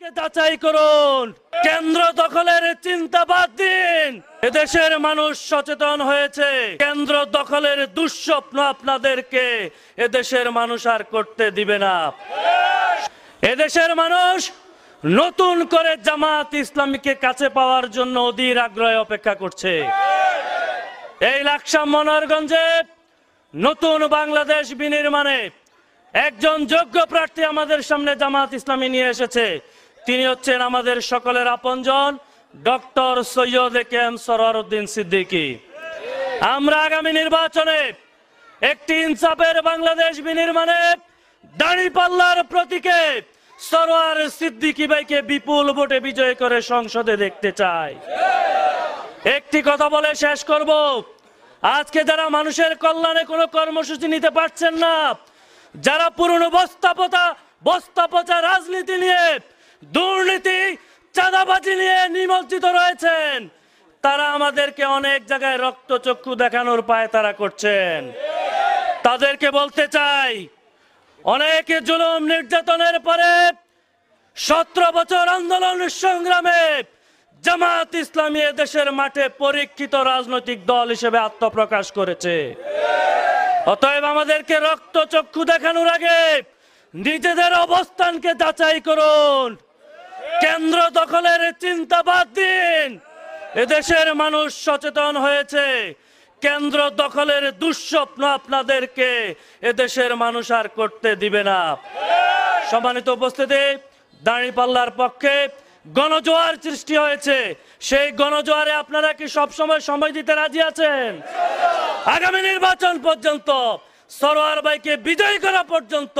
যাচাই করুন, কেন্দ্র দখলের চিন্তা বাদ দিন। এদেশের মানুষ সচেতন হয়েছে, কেন্দ্র দখলের দুঃস্বপ্ন আপনাদেরকে এদেশের মানুষ আর করতে দিবে না। এদেশের মানুষ নতুন করে জামাত ইসলামীকে কাছে পাওয়ার জন্য অধীর আগ্রহে অপেক্ষা করছে। এই লাকসাম মনোহরগঞ্জে নতুন বাংলাদেশ বিনির্মাণে একজন যোগ্য প্রার্থী আমাদের সামনে জামাত ইসলামী নিয়ে এসেছে। তিনি হচ্ছেন আমাদের সকলের আপনজন ডক্টর সৈয়দ একেএম সরওয়ার উদ্দিন সিদ্দিকী। আমরা আগামী নির্বাচনে একটি ইনসাফের বাংলাদেশ বিনির্মাণে দাঁড়িপাল্লার প্রতীকে সরওয়ার সিদ্দিকী ভাইকে বিপুল ভোটে বিজয় করে সংসদে দেখতে চাই। একটি কথা বলে শেষ করব, আজকে যারা মানুষের কল্যাণে কোনো কর্মসূচি নিতে পারছেন না, যারা পুরনো বস্তা পচা রাজনীতি নিয়ে, দুর্নীতি চাঁদাবাজি নিয়ে নিমজ্জিত রয়েছেন, তারা আমাদেরকে অনেক জায়গায় রক্তচক্ষু দেখানোর পায়তারা করছেন। তাদেরকে বলতে চাই, অনেকে জুলুম নির্যাতনের পরে 17 বছর আন্দোলন সংগ্রামে জামাত ইসলামী দেশের মাঠে পরীক্ষিত রাজনৈতিক দল হিসেবে আত্মপ্রকাশ করেছে। অতএব আমাদেরকে রক্তচক্ষু দেখানোর আগে নিজেদের অবস্থানকে যাচাই করুন, কেন্দ্র দখলের চিন্তা বাদ দিন। এদেশের মানুষ সচেতন হয়েছে, কেন্দ্র দখলের দুঃস্বপ্ন আপনাদেরকে এদেশের মানুষ আর করতে দিবে না। সম্মানিত উপস্থিতি, দাঁড়িপাল্লার পক্ষে গণজোয়ার সৃষ্টি হয়েছে। সেই গণজোয়ারে আপনারা কি সবসময় সময় দিতে রাজি আছেন? আগামী নির্বাচন পর্যন্ত, সরওয়ার ভাইকে বিজয়ী করা পর্যন্ত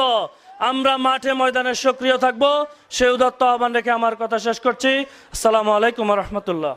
আমরা মাঠে ময়দানে সক্রিয় থাকবো। সেই উদাত্ত আহ্বান রেখে আমার কথা শেষ করছি। আসসালামু আলাইকুম ওয়া রাহমাতুল্লাহ।